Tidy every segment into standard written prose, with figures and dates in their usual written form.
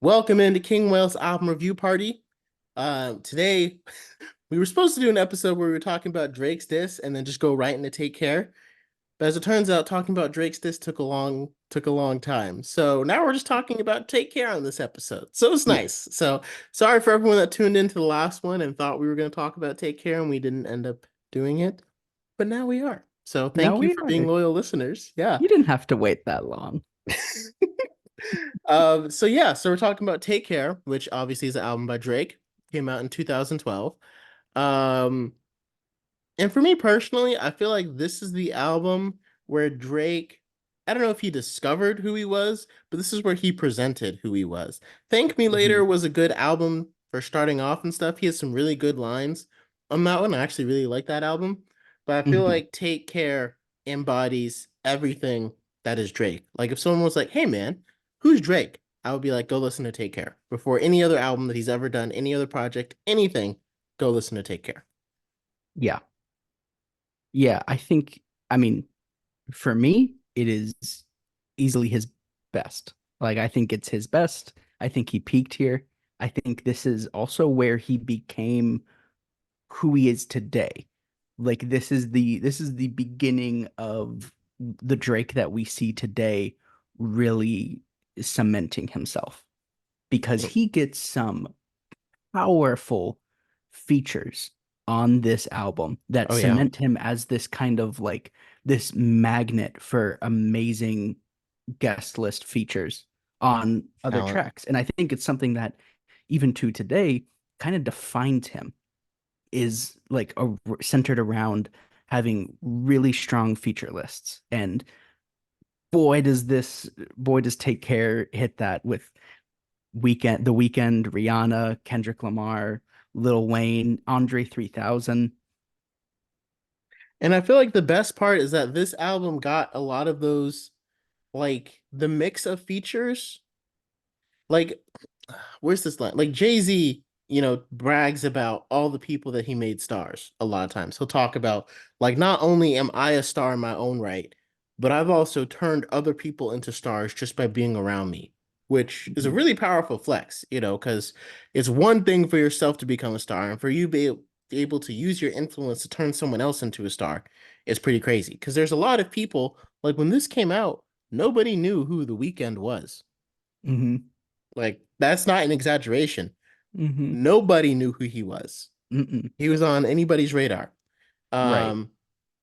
Welcome into King Wales album review party. Today we were supposed to do an episode where we were talking about Drake's diss and then just go right into Take Care. But as it turns out, talking about Drake's diss took a long time. So now we're just talking about Take Care on this episode. So it's Yeah. nice. So sorry for everyone that tuned into the last one and thought we were going to talk about Take Care and we didn't end up doing it. But now we are. So Now thank you we for being are. loyal listeners. Yeah. You didn't have to wait that long. So we're talking about Take Care, which obviously is an album by Drake, came out in 2012. Um, and for me personally, I feel like this is the album where Drake, I don't know if he discovered who he was, but this is where he presented who he was. Thank Me Later Mhm. was a good album for starting off and stuff. He has some really good lines on that one. I actually really like that album, but I feel Mhm. like Take Care embodies everything that is Drake. Like if someone was like, "Hey man, who's Drake?" I would be like, "Go listen to Take Care." Before any other album that he's ever done, any other project, anything, go listen to Take Care. Yeah. Yeah. I mean, for me, it is easily his best. Like, I think it's his best. I think he peaked here. I think this is also where he became who he is today. Like, this is the beginning of the Drake that we see today really cementing himself because he gets some powerful features on this album that Oh yeah. cement him as this kind of like this magnet for amazing guest list features on other Talent. tracks. And I think it's something that even to today kind of defines him is like centered around having really strong feature lists. And boy does Take Care hit that with The Weekend, Rihanna, Kendrick Lamar, Lil Wayne, Andre 3000. And I feel like the best part is that this album got a lot of those, like the mix of features. Like, where's this line? Like Jay-Z, brags about all the people that he made stars a lot of times. He'll talk about, like, not only am I a star in my own right, but I've also turned other people into stars just by being around me, which is a Mhm. really powerful flex, because it's one thing for yourself to become a star, and for you be able to use your influence to turn someone else into a star is pretty crazy. Because there's a lot of people, like when this came out, nobody knew who The Weeknd was. Mhm. Like, that's not an exaggeration. Mhm. Nobody knew who he was. Mhm. He was on anybody's radar. Right. Um,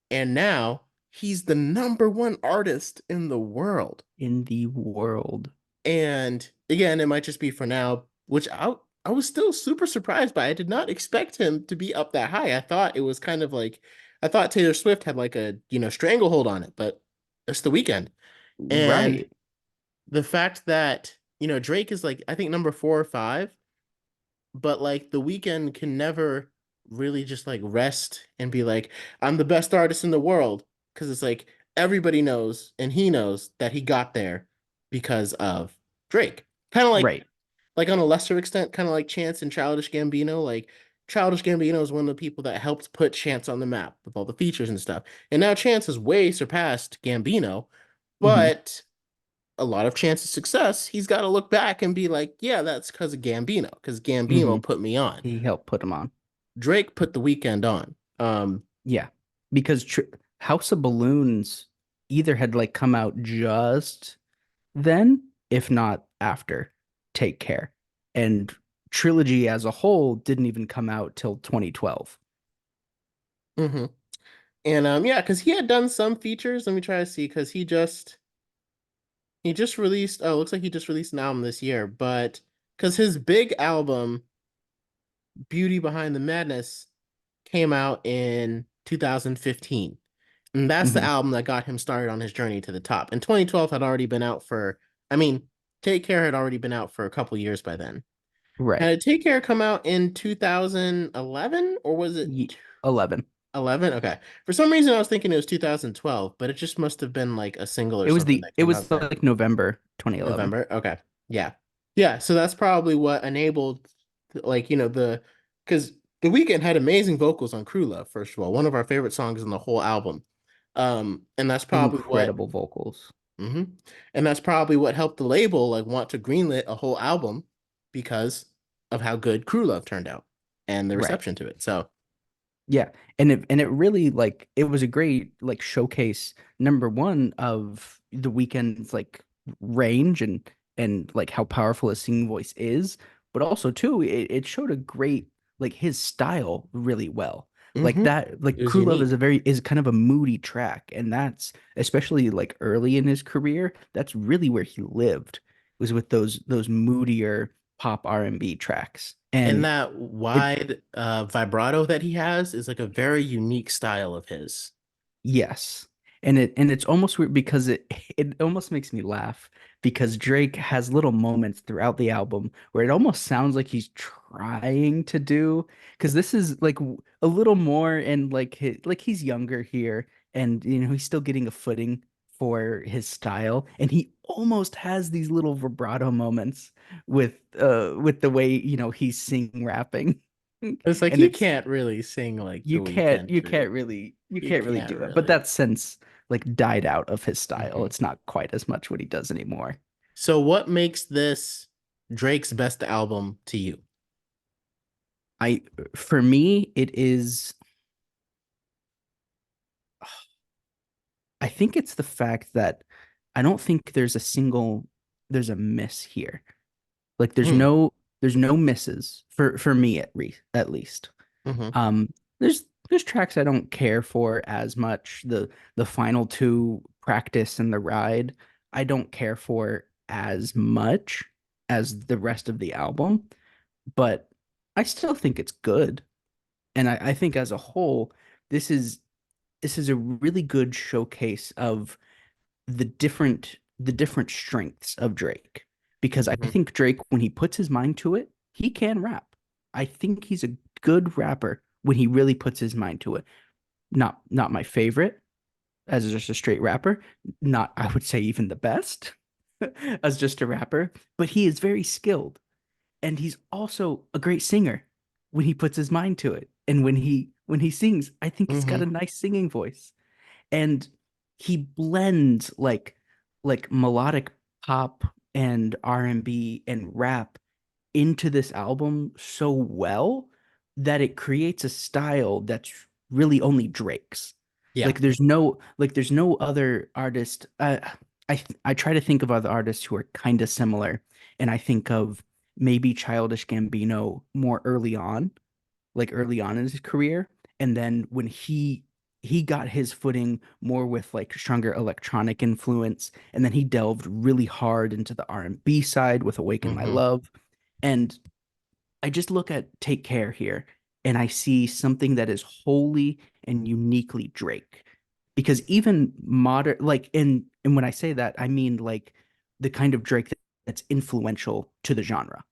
and now he's the number one artist in the world. In the world. And again, it might just be for now, which I was still super surprised by. I did not expect him to be up that high. I thought it was kind of like I thought Taylor Swift had like a, stranglehold on it, but it's The Weeknd. And Right. the fact that, Drake is like I think number 4 or 5, but like The Weeknd can never really just like rest and be like, I'm the best artist in the world. Cause it's like everybody knows and he knows that he got there because of Drake. Kind of Right. like on a lesser extent, kind of like Chance and Childish Gambino. Like Childish Gambino is one of the people that helped put Chance on the map with all the features and stuff. And now Chance has way surpassed Gambino, Mhm. but a lot of Chance's success, he's got to look back and be like, yeah, that's because of Gambino, because Gambino Mhm. put me on. He helped put him on. Drake put The Weeknd on. Yeah. Because House of Balloons either had like come out just then, if not after Take Care. And Trilogy as a whole didn't even come out till 2012. mhm. And yeah, because he had done some features. Let me try to see, because he just released. Oh, looks like he just released an album this year, but because his big album, Beauty Behind the Madness, came out in 2015. And that's the Hmm. album that got him started on his journey to the top. And 2012 had already been out for, I mean, Take Care had already been out for a couple years by then. Now, Right. did Take Care come out in 2011 or was it Ye 11. 11? Okay. For some reason, I was thinking it was 2012, but it just must have been like a single or something that It came was out then. like November 2011. November. Okay. Yeah. Yeah. So that's probably what enabled, like, because The Weeknd had amazing vocals on Crew Love, first of all, one of our favorite songs in the whole album. And that's probably what, Incredible vocals. mhm. And that's probably what helped the label like want to greenlit a whole album because of how good Crew Love turned out and the Right. reception to it. So, Yeah. And it really like it was a great like showcase number one of the weekend's like range and like how powerful his singing voice is, but also too it showed a great like his style really well. Like mhm, that like it was Crew Love unique. is kind of a moody track, and that's especially like early in his career, that's really where he lived was with those moodier pop R&B tracks. And And that it wide vibrato that he has is like a very unique style of his. Yes. And it's almost weird because it almost makes me laugh because Drake has little moments throughout the album where it almost sounds like he's trying to do because this is like a little more and like he's younger here and he's still getting a footing for his style and he almost has these little vibrato moments with the way he's singing rapping It's like and he it's can't really sing like you The can't Weeknd, you dude. can't really you You can't really can't do it. But really. that sense like died out of his style. Mhm. It's not quite as much what he does anymore. So, what makes this Drake's best album to you? I For me it is I think it's the fact that I don't think there's a miss here. Like Hmm. there's no misses for me at least. Hmm. Um, there's tracks I don't care for as much. The final two, Practice and The Ride, I don't care for as much as the rest of the album, but I still think it's good. And I think as a whole, this is this is a really good showcase of the different strengths of Drake. Because I Hmm. think Drake, when he puts his mind to it, he can rap. I think he's a good rapper when he really puts his mind to it. Not my favorite as just a straight rapper. Not I would say even the best as just a rapper, but he is very skilled and he's also a great singer when he puts his mind to it. And when he sings, I think he's got Hmm. a nice singing voice and he blends like melodic pop and R&B and rap into this album so well that it creates a style that's really only Drake's. Yeah. Like there's no other artist. I try to think of other artists who are kind of similar, and I think of maybe Childish Gambino more early on, like early on in his career, and then when he got his footing more with like stronger electronic influence, and then he delved really hard into the R&B side with Awaken My Hmm. Love. And I just look at Take Care here and I see something that is wholly and uniquely Drake. Because even modern like and when I say that, I mean like the kind of Drake that's influential to the genre.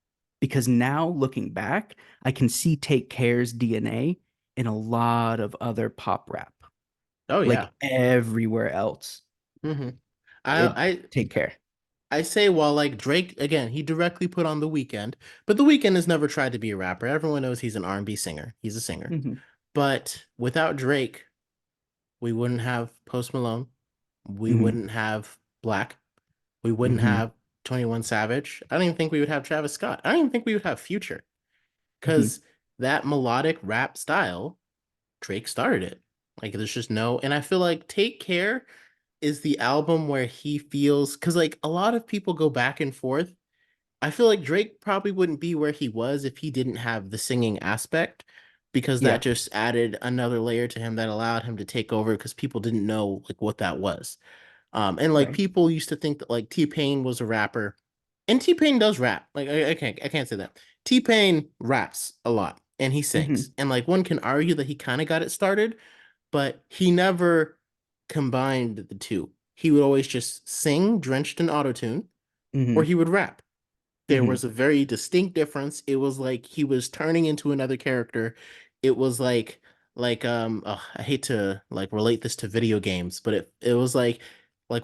Because now looking back, I can see Take Care's DNA in a lot of other pop rap. Oh yeah. Like everywhere else. Hmm. It I Take Care. I say while like Drake again, he directly put on The Weeknd, but The Weeknd has never tried to be a rapper. Everyone knows he's an R&B singer. He's a singer. Hmm. But without Drake, we wouldn't have Post Malone. We Hmm. wouldn't have Black. We wouldn't Hmm. have 21 Savage. I don't even think we would have Travis Scott. I don't even think we would have Future Hmm. because that melodic rap style, Drake started it. Like there's just no, and I feel like Take Care is the album where he feels because like a lot of people go back and forth. I feel like Drake probably wouldn't be where he was if he didn't have the singing aspect because that Yeah, just added another layer to him that allowed him to take over because people didn't know like what that was. And like right. people used to think that like T-Pain was a rapper, and T-Pain does rap. Like I can't say that. T-Pain raps a lot and he sings. Hmm. And like one can argue that he kind of got it started, but he never combined the two. He would always just sing drenched in autotune or Hmm. he would rap. There Hmm. was a very distinct difference. It was like he was turning into another character. It was like oh, I hate to like relate this to video games, but it was like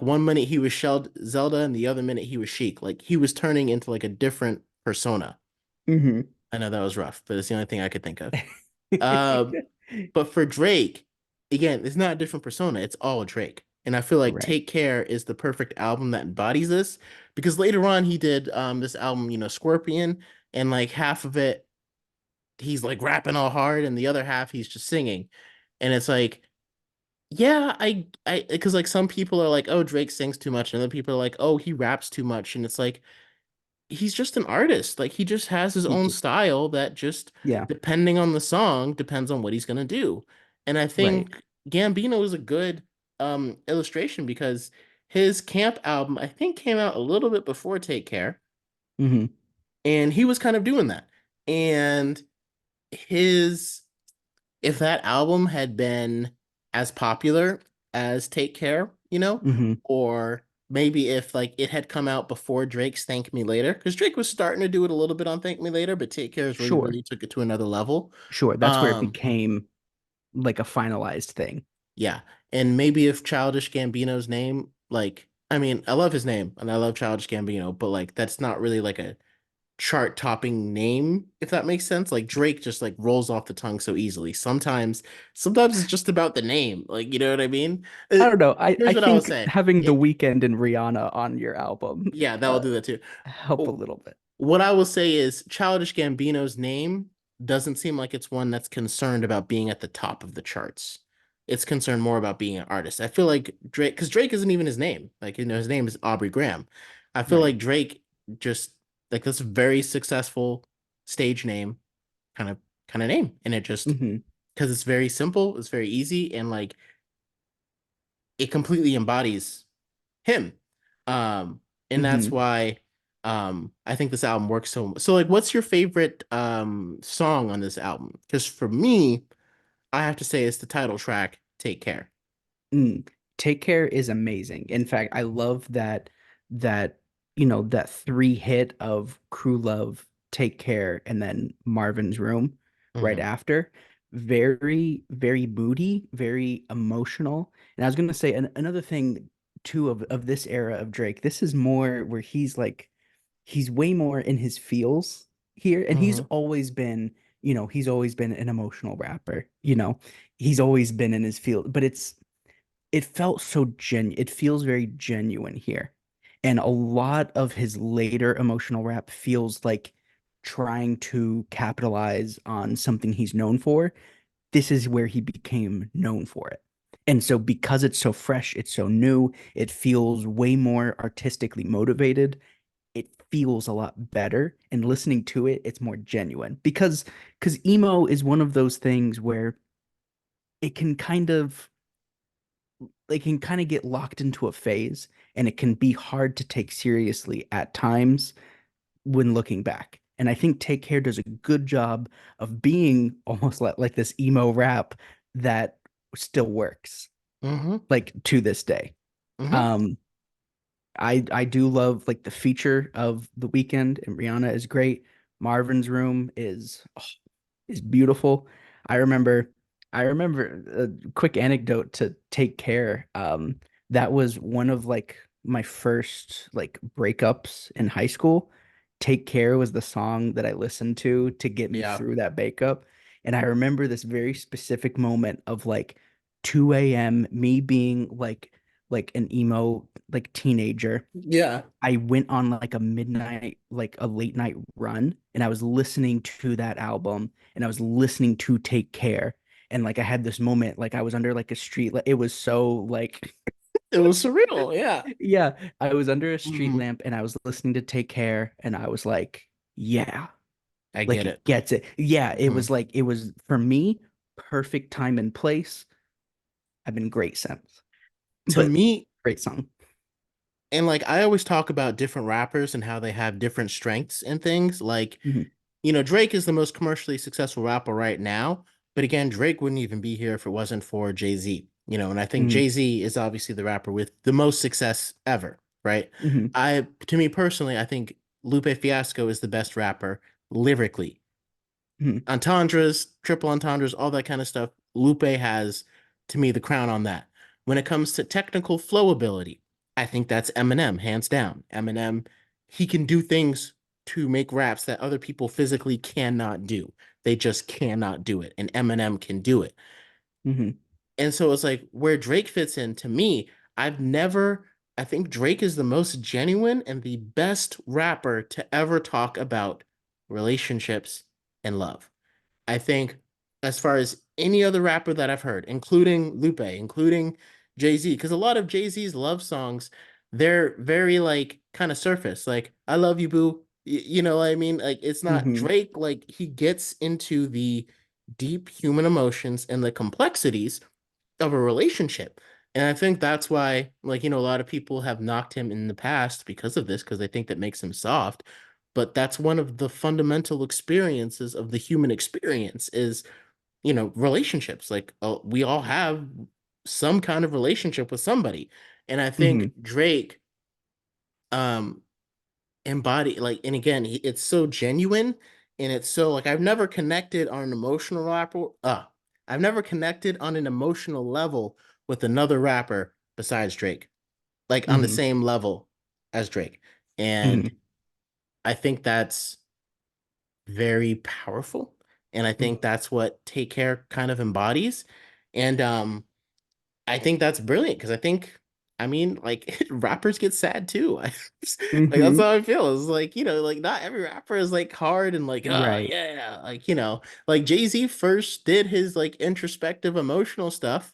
one minute he was Shelled Zelda and the other minute he was Sheik. Like he was turning into like a different persona. Hmm. I know that was rough, but it's the only thing I could think of. Uh, but for Drake, again, it's not a different persona. It's all Drake. And I feel like Right. Take Care is the perfect album that embodies this because later on he did this album, Scorpion, and like half of it he's like rapping all hard and the other half he's just singing. And it's like, yeah, I because like some people are like, oh, Drake sings too much, and other people are like, oh, he raps too much. And it's like he's just an artist. Like he just has his own Y- style that just Yeah, depending on the song depends on what he's gonna do. And I right. think Gambino is a good illustration because his Camp album I think came out a little bit before Take Care, Hmm. and he was kind of doing that. And his if that album had been as popular as Take Care, Hmm. or maybe if like it had come out before Drake's Thank Me Later, because Drake was starting to do it a little bit on Thank Me Later, but Take Care's really, Sure, really took it to another level. sure. That's where it Um, became like a finalized thing. yeah. And maybe if Childish Gambino's name, like, I mean, I love his name and I love Childish Gambino, but like that's not really like a chart topping name, if that makes sense. Like Drake just like rolls off the tongue so easily. Sometimes it's just about the name. Like, you know what I mean? I don't know. I Here's what I will think say. having The It, Weeknd and Rihanna on your album yeah, that will do that too. help a Oh, little bit. what I will say is Childish Gambino's name doesn't seem like it's one that's concerned about being at the top of the charts. It's concerned more about being an artist. I feel like Drake, because Drake isn't even his name. Like, his name is Aubrey Graham. I feel Right. like Drake just like this very successful stage name kind of name. And it just Hmm. because it's very simple, it's very easy, and like it completely embodies him. And that's Hmm. why I think this album works so like what's your favorite song on this album? Because for me, I have to say it's the title track, Take Care. Mm. Take Care is amazing. In fact, I love that that three hit of Crew Love, Take Care, and then Marvin's Room right Hmm. after. Very, very moody, very emotional. And I was gonna say another thing too of this era of Drake. This is more where he's way more in his feels here, and Hmm. he's always been an emotional rapper. He's always been in his field, but it felt so it feels very genuine here. And a lot of his later emotional rap feels like trying to capitalize on something he's known for. This is where he became known for it. And so because it's so fresh, it's so new, it feels way more artistically motivated. It feels a lot better. And listening to it, it's more genuine. Because emo is one of those things where it can kind of they can kind of get locked into a phase, and it can be hard to take seriously at times when looking back. And I think Take Care does a good job of being almost like this emo rap that still works, Hmm. like to this day. Hmm. Um, I do love like the feature of The Weeknd and Rihanna is great. Marvin's Room is beautiful. I remember I remember a quick anecdote to Take Care. That was one of like my first like breakups in high school. Take Care was the song that I listened to get me Yeah. through that breakup. And I remember this very specific moment of like 2 a.m. me being like an emo like teenager. Yeah. I went on like a midnight, like a late night run, and I was listening to that album and I was listening to Take Care. And like I had this moment, like I was under like a street, like it was so like, It was surreal. Yeah. yeah, I was under a street Hmm. lamp and I was listening to Take Care and I was like, yeah, I like get it it. gets it. Yeah, it Hmm. was like, it was for me, perfect time and place. I've been great since, To but me, great song. and like I always talk about different rappers and how they have different strengths and things. Like, Mhm. Drake is the most commercially successful rapper right now. But again, Drake wouldn't even be here if it wasn't for Jay-Z. And I think Mhm. Jay-Z is obviously the rapper with the most success ever, right? Mhm. To me personally, I think Lupe Fiasco is the best rapper lyrically. Mhm. Entendres, triple entendres, all that kind of stuff. Lupe has, to me, the crown on that. When it comes to technical flow ability, I think that's Eminem, hands down. Eminem, he can do things to make raps that other people physically cannot do. They just cannot do it. And Eminem can do it. Mhm. And so it's like where Drake fits in to me, I've never, I think Drake is the most genuine and the best rapper to ever talk about relationships, and love. I think as far as any other rapper that I've heard, including Lupe, including Jay-Z, because a lot of Jay-Z's love songs, they're very like kind of surface, like I love you, boo. You know what I mean? Like it's not Mm-hmm. Drake, like he gets into the deep human emotions and the complexities of a relationship. And I think that's why, like, a lot of people have knocked him in the past because of this, because they think that makes him soft. But that's one of the fundamental experiences of the human experience is, relationships. Like, we all have some kind of relationship with somebody. And I Mm-hmm. think Drake, um, embody like, and again, it's so genuine, and it's so like I've never connected on an emotional rapper. I've never connected on an emotional level with another rapper besides Drake, like on the Mm-hmm. same level as Drake. Mm-hmm. And I think that's very powerful. And I think that's what Take Care kind of embodies. And I think that's brilliant because I mean, like rappers get sad too. Like that's Mm-hmm. how I feel. It's like, like not every rapper is like hard and like, oh Right. yeah, like, like Jay-Z first did his like introspective emotional stuff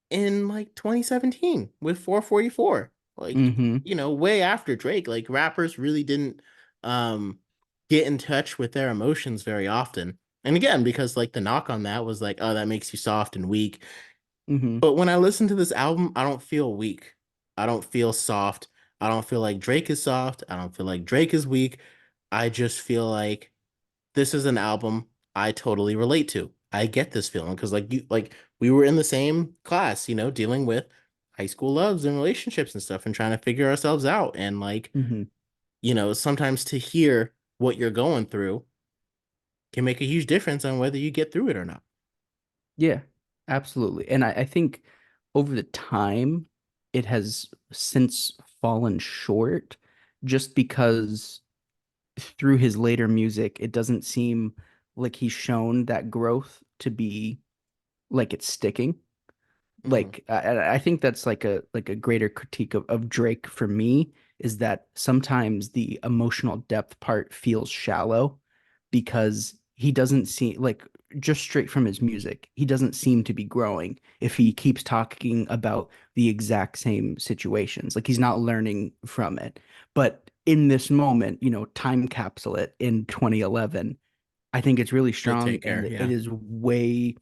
in like 2017 with 444. Like, Mm-hmm. way after Drake, like rappers really didn't um get in touch with their emotions very often. And again, because like the knock on that was like, oh, that makes you soft and weak. Mm-hmm. But when I listen to this album, I don't feel weak. I don't feel soft. I don't feel like Drake is soft. I don't feel like Drake is weak. I just feel like this is an album I totally relate to. I get this feeling because like we were in the same class, dealing with high school loves and relationships and stuff and trying to figure ourselves out. And like, Mm-hmm. sometimes to hear what you're going through can make a huge difference on whether you get through it or not. Yeah, absolutely. And I think over the time, it has since fallen short just because through his later music, it doesn't seem like he's shown that growth to be like it's sticking. Hmm. Like I think that's like a greater critique of Drake for me is that sometimes the emotional depth part feels shallow because he doesn't seem like just straight from his music, he doesn't seem to be growing if he keeps talking about the exact same situations. Like he's not learning from it. But in this moment, time capsule it in 2011, I think it's really They strong take and care. it Yeah. is way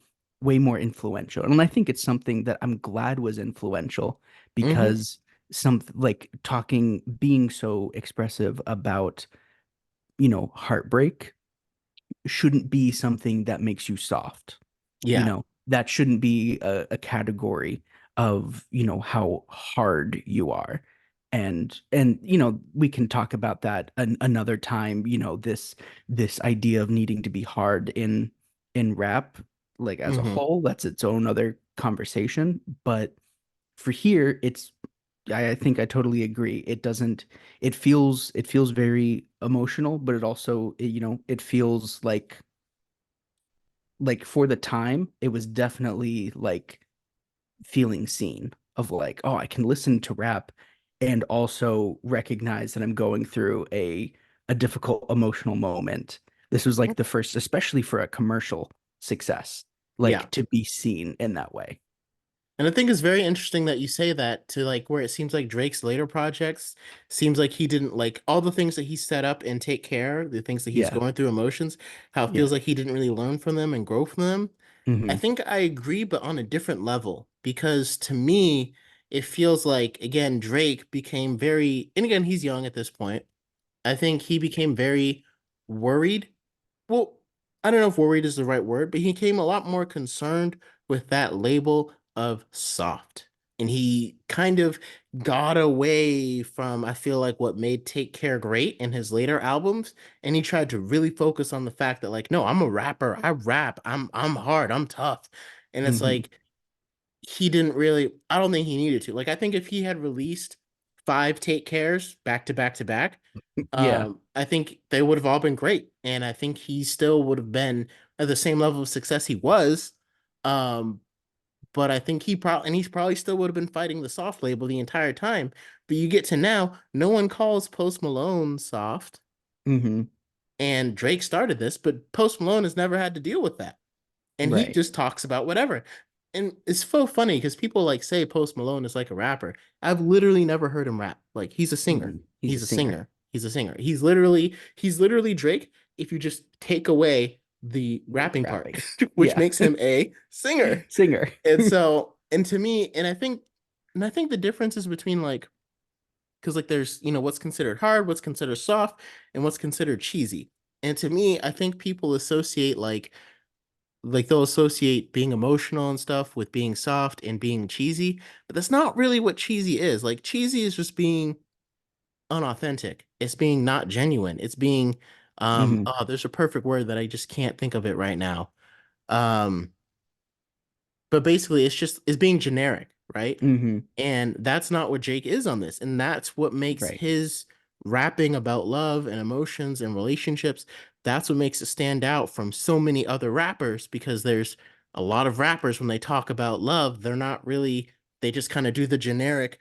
more influential. And I think it's something that I'm glad was influential Hmm. because some like talking being so expressive about, heartbreak shouldn't be something that makes you soft. Yeah. That shouldn't be a category of, how hard you are. And we can talk about that another time, this idea of needing to be hard in rap like as a Hmm. whole, that's its own other conversation. But for here, I think I totally agree. It feels very emotional, but it also, it feels like for the time, it was definitely like feeling seen of like, oh, I can listen to rap and also recognize that I'm going through a difficult emotional moment. This was like the first, especially for a commercial success, Yeah. like to be seen in that way. And I think it's very interesting that you say that to like where it seems like Drake's later projects seems like he didn't like all the things that he set up and take care, the things that he's Yeah. going through emotions, how it Yeah. feels like he didn't really learn from them and grow from them. I Hmm. think I agree, but on a different level, because to me, it feels like again, Drake became very, and again, he's young at this point. I think he became very worried. Well, I don't know if worried is the right word, but he became a lot more concerned with that label of soft. And he kind of got away from, I feel like, what made Take Care great in his later albums. And he tried to really focus on the fact that, like, no, I'm a rapper. I rap. I'm hard. I'm tough. And it's Hmm. like he didn't really, I don't think he needed to. Like, I think if he had released five Take Cares back to back to back, Yeah. I think they would have all been great. And I think he still would have been at the same level of success he was. Um, but I think he's probably still would have been fighting the soft label the entire time. But you get to now, no one calls Post Malone soft. Hmm. And Drake started this, but Post Malone has never had to deal with that. And he Right. just talks about whatever. And it's so funny because people like say Post Malone is like a rapper. I've literally never heard him rap. Like he's a singer. He's a He's a singer. singer. He's a singer. He's literally Drake if you just take away the The rapping part, rapping. which Yeah. makes him a singer. Singer. And so, and to me, and I think the difference is between like, because like there's, what's considered hard, what's considered soft, and what's considered cheesy. And to me, I think people associate like they'll associate being emotional and stuff with being soft and being cheesy, but that's not really what cheesy is. Like cheesy is just being unauthentic. It's being not genuine. It's being Hmm. oh, there's a perfect word that I just can't think of it right now. Um but basically it's being generic, right? Hmm. And that's not what Jake is on this. And that's what makes Right. his rapping about love and emotions and relationships, that's what makes it stand out from so many other rappers because there's a lot of rappers when they talk about love, they're not really, they just kind of do the generic,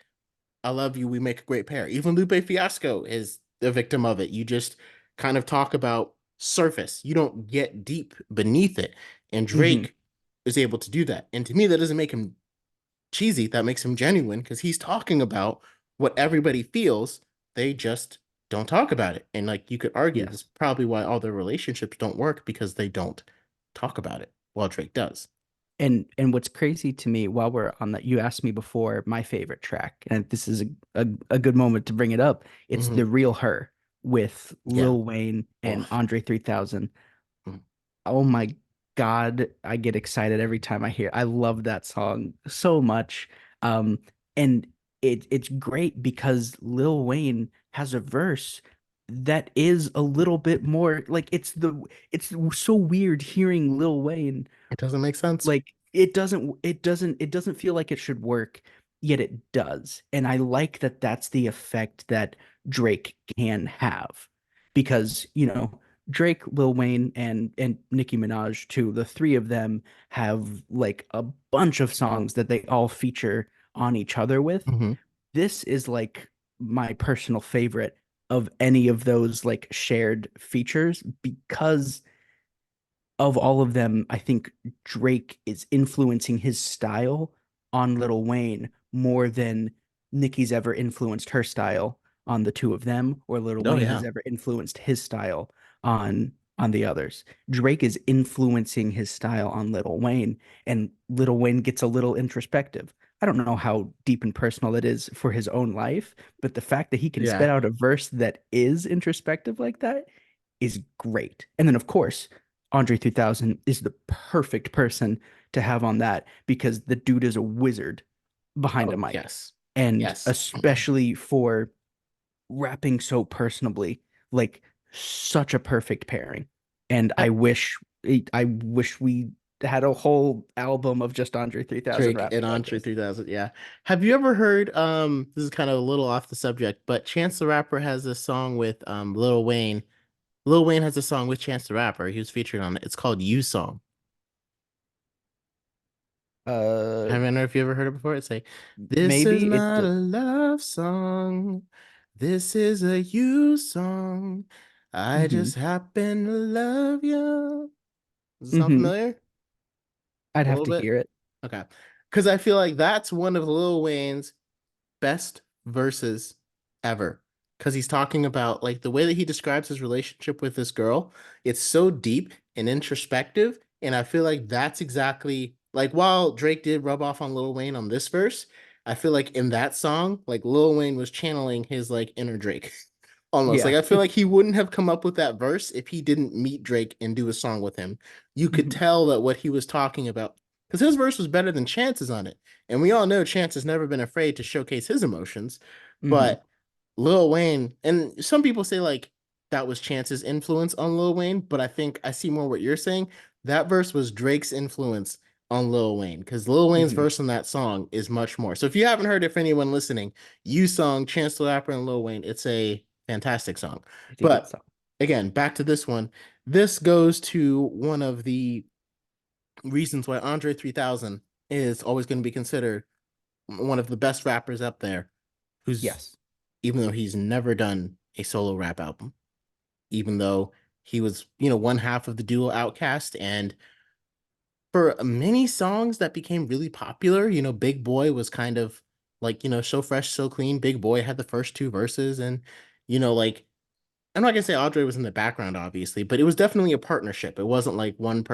I love you, we make a great pair. Even Lupe Fiasco is a victim of it. You just kind of talk about surface. You don't get deep beneath it. And Hmm. Drake is able to do that. And to me, that doesn't make him cheesy, that makes him genuine because he's talking about what everybody feels. They just don't talk about it. And like you could argue, this is Yes. probably why all their relationships don't work because they don't talk about it. While Drake does. And what's crazy to me while we're on that, you asked me before my favorite track, and this is a good moment to bring it up. It's Hmm. The Real Her with Yeah. Lil Wayne and Oof. Andre 3000. Mhm. Oh my God, I get excited every time I hear. I love that song so much. Um, and it's great because Lil Wayne has a verse that is a little bit more like it's so weird hearing Lil Wayne It doesn't make sense. like it doesn't feel like it should work, yet it does. And I like that that's the effect that Drake can have because, Drake, Lil Wayne, and Nicki Minaj too, the three of them have like a bunch of songs that they all feature on each other with. Hmm. This is like my personal favorite of any of those like shared features because of all of them, I think Drake is influencing his style on Lil Wayne more than Nicki's ever influenced her style on the two of them, or Lil Oh Wayne has yeah. ever influenced his style on the others. Drake is influencing his style on Lil Wayne, and Lil Wayne gets a little introspective. I don't know how deep and personal it is for his own life, but the fact that he can spit Yeah. out a verse that is introspective like that is great. And then, of course, Andre 3000 is the perfect person to have on that because the dude is a wizard behind a Oh mic. yes. And Yes. especially for rapping so personably, like such a perfect pairing. And Uh, I wish we had a whole album of just Andre 3000 Drake and rapping like Entre this. 3000. Yeah. Have you ever heard this is kind of a little off the subject, but Chance the Rapper has this song with Lil Wayne. Lil Wayne has a song with Chance the Rapper. He was featured on it. It's called You Song. I Uh don't know if you ever heard it before. It's like, this is Maybe it not a love song. This is a you song. I mhm. just happen to love you. Does it sound Mhm. familiar? I'd A have little to bit? hear it. Okay. Because I feel like that's one of Lil Wayne's best verses ever because he's talking about like the way that he describes his relationship with this girl. It's so deep and introspective, and I feel like that's exactly like while Drake did rub off on Lil Wayne on this verse, I feel like in that song, like Lil Wayne was channeling his like inner Drake. Almost like Yeah. I feel like he wouldn't have come up with that verse if he didn't meet Drake and do a song with him. You could Mhm. tell that what he was talking about because his verse was better than Chance's on it. And we all know Chance has never been afraid to showcase his emotions, Mhm. but Lil Wayne, and some people say like that was Chance's influence on Lil Wayne, but I think I see more what you're saying. That verse was Drake's influence on Lil Wayne because Lil Wayne's Mhm. verse on that song is much more. So if you haven't heard it, for anyone listening, You Song, Chance the Rapper, and Lil Wayne, it's a fantastic song. It's a good But song. again, back to this one. This goes to one of the reasons why Andre 3000 is always going to be considered one of the best rappers up there, who's Yes. even though he's never done a solo rap album, even though He was, one half of the duo Outcast, and for many songs that became really popular, Big Boy was kind of like, So Fresh, So Clean. Big Boy had the first two verses, and like I'm not gonna say Andre was in the background, obviously, but it was definitely a partnership. It wasn't like one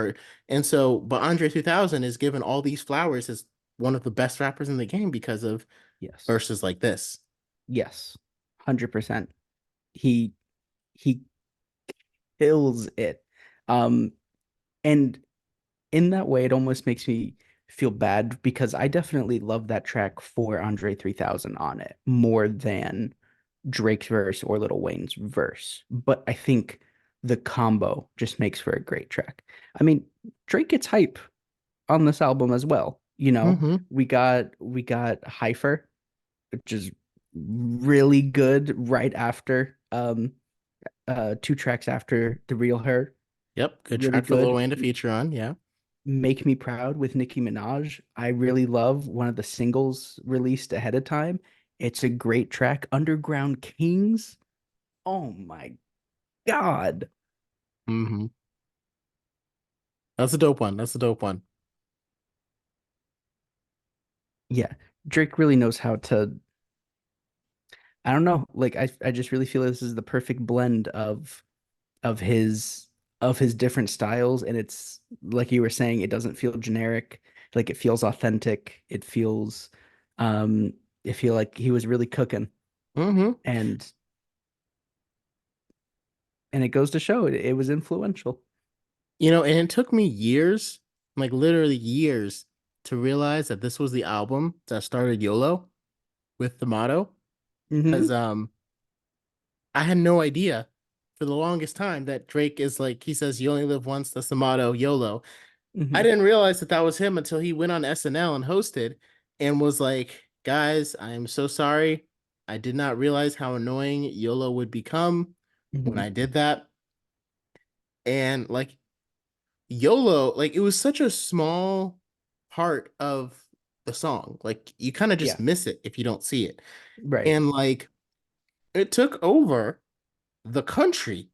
and so, but Andre 2000 is given all these flowers as one of the best rappers in the game because of Yes. verses like this. Yes. 100%. He he kills it. Um and in that way, it almost makes me feel bad because I definitely love that track for Andre 3000 on it more than Drake's verse or Lil Wayne's verse. But I think the combo just makes for a great track. I mean, Drake gets hype on this album as well. Mm-hmm. We got Hypher, which is really good right after two tracks after The Real Her. Yep, good Really track for Lil good. Wayne to feature on. Yeah. Make Me Proud with Nicki Minaj. I really love one of the singles released ahead of time. It's a great track. Underground Kings. Oh my God. Mm-hmm. That's a dope one. That's a dope one. Yeah. Drake really knows how to, I don't know, like I just really feel this is the perfect blend of his of his different styles, and it's like you were saying, it doesn't feel generic, like it feels authentic. Um it feel like he was really cooking, Mm-hmm. and it goes to show it was influential. And it took me years, like literally years, to realize that this was the album that started YOLO with the motto. Because Hmm. I had no idea for the longest time that Drake is like, he says, you only live once. That's the motto, YOLO. I Hmm. didn't realize that that was him until he went on SNL and hosted and was like, guys, I am so sorry. I did not realize how annoying YOLO would become when Hmm. I did that. And like, YOLO, like, it was such a small part of the song. Like, you kind of just Yeah. miss it if you don't see it. Right. And like, it took over the country.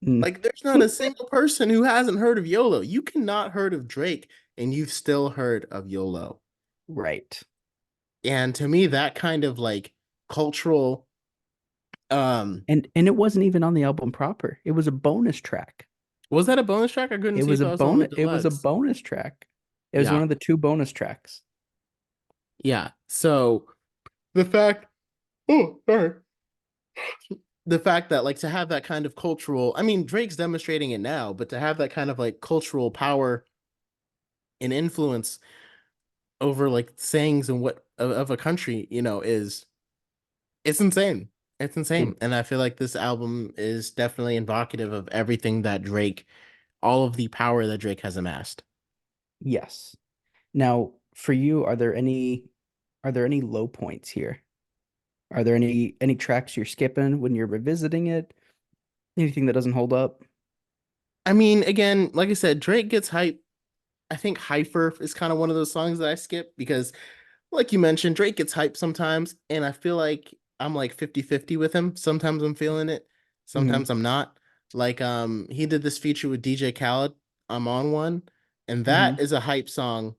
Mm. Like, there's not a single person who hasn't heard of YOLO. You cannot heard of Drake and you've still heard of YOLO. Right. And to me, that kind of like cultural, um, And it wasn't even on the album proper. It was a bonus track. was that a bonus track? I couldn't It see was if a that was on the bonus it was a deluxe. bonus track. It was Yeah, one of the two bonus tracks. yeah. So the fact, oh, sorry. The fact that like to have that kind of cultural, I mean, Drake's demonstrating it now, but to have that kind of like cultural power and influence over like sayings and what of a country, is it's insane. It's insane. It And I feel like this album is definitely evocative of everything that Drake, all of the power that Drake has amassed. Yes. Now, for you, are there any low points here? Are there any tracks you're skipping when you're revisiting it? Anything that doesn't hold up? I mean, again, like I said, Drake gets hype. I think Hyper is kind of one of those songs that I skip because, like you mentioned, Drake gets hype sometimes, and I feel like I'm like 50-50 with him. Sometimes I'm feeling it, Hmm. sometimes I'm not. Like he did this feature with DJ Khaled, I'm on one, and that Hmm. is a hype song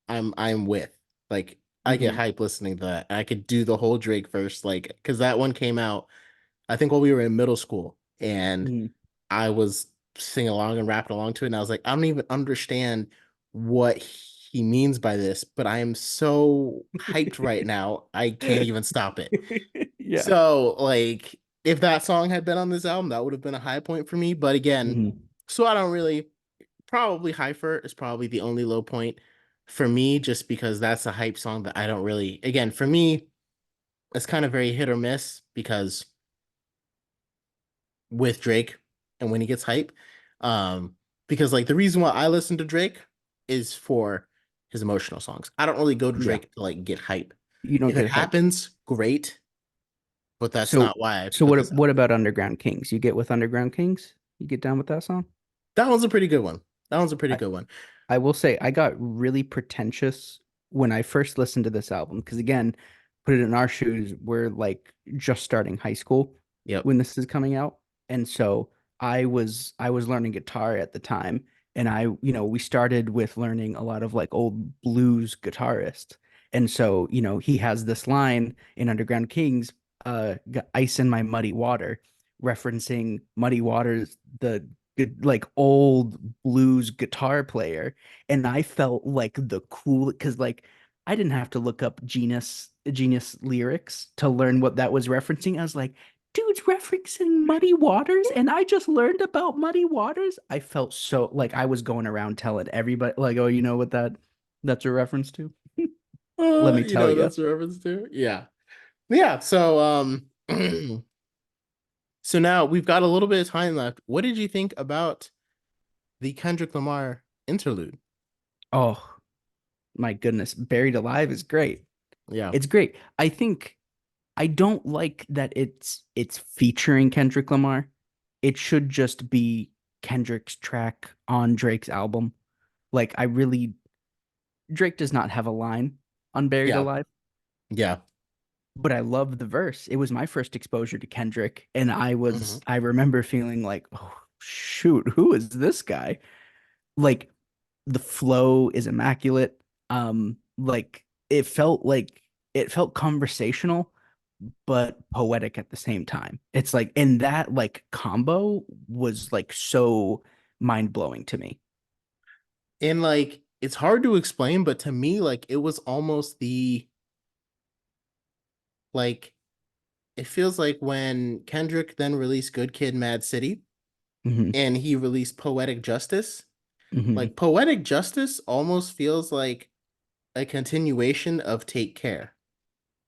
I'm with. Like I get Hmm. hype listening to that. I could do the whole Drake verse, like because that one came out, I think while we were in middle school, and Hmm. I was singing along and rapping along to it, and I was like, I don't even understand what he means by this, but I am so hyped right now, I can't even stop it. Yeah. So, like, if that song had been on this album, that would have been a high point for me. But again, Hmm. so I don't really, probably Hyper is probably the only low point for me, just because that's a hype song that I don't really, again, for me, it's kind of very hit or miss because with Drake and when he gets hype. Because like the reason why I listen to Drake is for his emotional songs. I don't really go to Yeah. Drake to like get hype. You don't If it get hype. happens, great, but that's So not why I so put this what album. about Underground Kings? You get with Underground Kings? You get down with that song? That one's a pretty good one. That one's a pretty I good one. I will say I got really pretentious when I first listened to this album because again, put it in our shoes, we're like just starting high school Yep. when this is coming out. And so I was learning guitar at the time, and we started with learning a lot of like old blues guitarists. And so, he has this line in Underground Kings, ice in my muddy water, referencing Muddy Waters, the like old blues guitar player. And I felt like the cool, because like I didn't have to look up genius lyrics to learn what that was referencing. I was like, dude's referencing Muddy Waters, and I just learned about Muddy Waters. I felt so like I was going around telling everybody, like, oh, you know what that's a reference to? Let me You tell know what you. that's a reference to? Yeah. Yeah. So so now we've got a little bit of time left. What did you think about the Kendrick Lamar interlude? Oh my goodness, Buried Alive is great. Yeah. It's great. I think I don't like that it's featuring Kendrick Lamar. It should just be Kendrick's track on Drake's album. Like I really Drake does not have a line on Buried Yeah. Alive, Yeah. but I love the verse. It was my first exposure to Kendrick, and Hmm. I remember feeling like, oh shoot, who is this guy? Like the flow is immaculate. Like it felt conversational but poetic at the same time. It's like, and that like combo was like so mind-blowing to me. And like it's hard to explain, but to me, like it was almost the like it feels like when Kendrick then released Good Kid, Mad City, Hmm. and he released Poetic Justice. Hmm. Like Poetic Justice almost feels like a continuation of Take Care.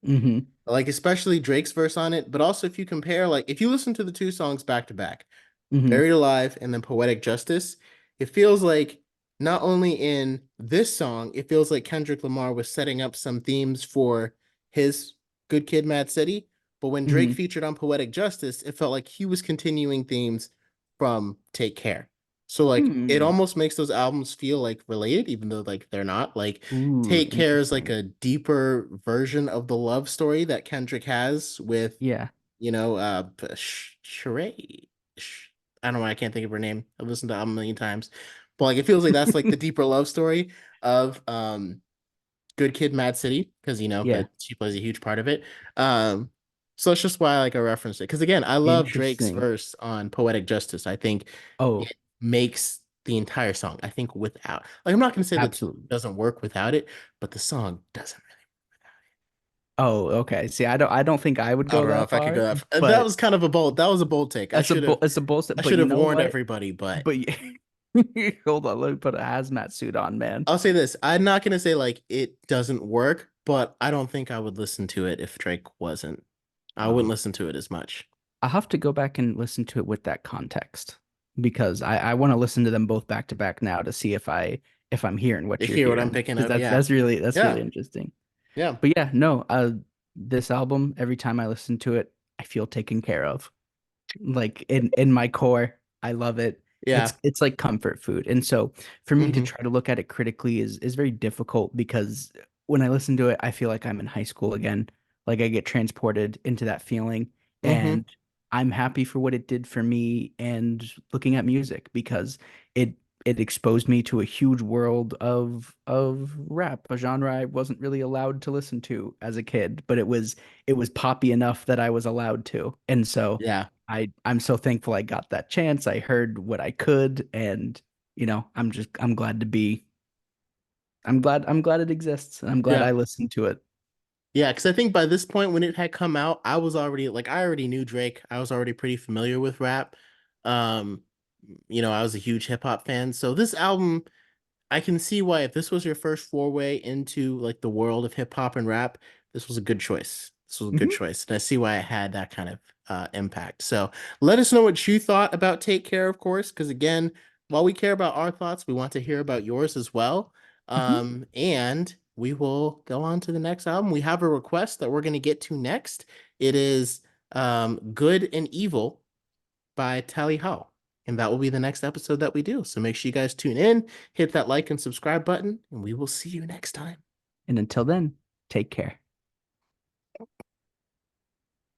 Hmm. Like especially Drake's verse on it, but also if you compare, like if you listen to the two songs back to back, Hmm. Buried Alive and then Poetic Justice, it feels like not only in this song, it feels like Kendrick Lamar was setting up some themes for his Good Kid, Mad City, but when Drake Hmm. featured on Poetic Justice, it felt like he was continuing themes from Take Care. So like it Hmm. almost makes those albums feel like related, even though like they're not. Like Ooh, Take Care is like interesting. a deeper version of the love story that Kendrick has with, Yeah. Sheree. I don't know why I can't think of her name. I've listened to the album a million times, but like it feels like that's like the deeper love story of Good Kid, Mad City, because Yeah. that she plays a huge part of it. Um, so it's just why like I referenced it because again, I love Drake's Interesting. verse on Poetic Justice. I think Oh, it makes the entire song. I think without like I'm not going to say that absolutely. doesn't work without it, but the song doesn't really. Oh, okay. See, I don't think I would I go don't know that if I could go far, that. That but was kind of a bold. That was a bold take. it's a bullshit. I But should you have know warned what? everybody, but But hold on, let me put a hazmat suit on, man. I'll say this. I'm not gonna say like it doesn't work, but I don't think I would listen to it if Drake wasn't. I wouldn't Oh, listen to it as much. I'll have to go back and listen to it with that context because I want to listen to them both back to back now to see if I'm hearing what You you're hear what I'm hearing picking because up? that's Yeah. that's really Yeah. interesting. Yeah. But yeah, no, this album every time I listen to it, I feel taken care of. Like in my core, I love it. Yeah. It's like comfort food. And so for me to Hmm. try to look at it critically is very difficult because when I listen to it, I feel like I'm in high school again. Like I get transported into that feeling Hmm. and I'm happy for what it did for me and looking at music because it it exposed me to a huge world of rap, a genre I wasn't really allowed to listen to as a kid, but it was poppy enough that I was allowed to. And so Yeah. I'm so thankful I got that chance. I heard what I could, and I'm glad it exists. And I'm glad Yeah. I listened to it. Yeah. Because I think by this point, when it had come out, I was already like I already knew Drake. I was already pretty familiar with rap. Um, I was a huge hip hop fan. So this album I can see why if this was your first foray into like the world of hip hop and rap, this was a good choice. This was a good Mhm. choice. And I see why it had that kind of impact. So let us know what you thought about Take Care, of course, because again, while we care about our thoughts, we want to hear about yours as well. Mhm. And we will go on to the next album. We have a request that we're going to get to next. It is Good and Evil by Tally Ho. And that will be the next episode that we do. So make sure you guys tune in, hit that like and subscribe button, and we will see you next time. And until then, take care.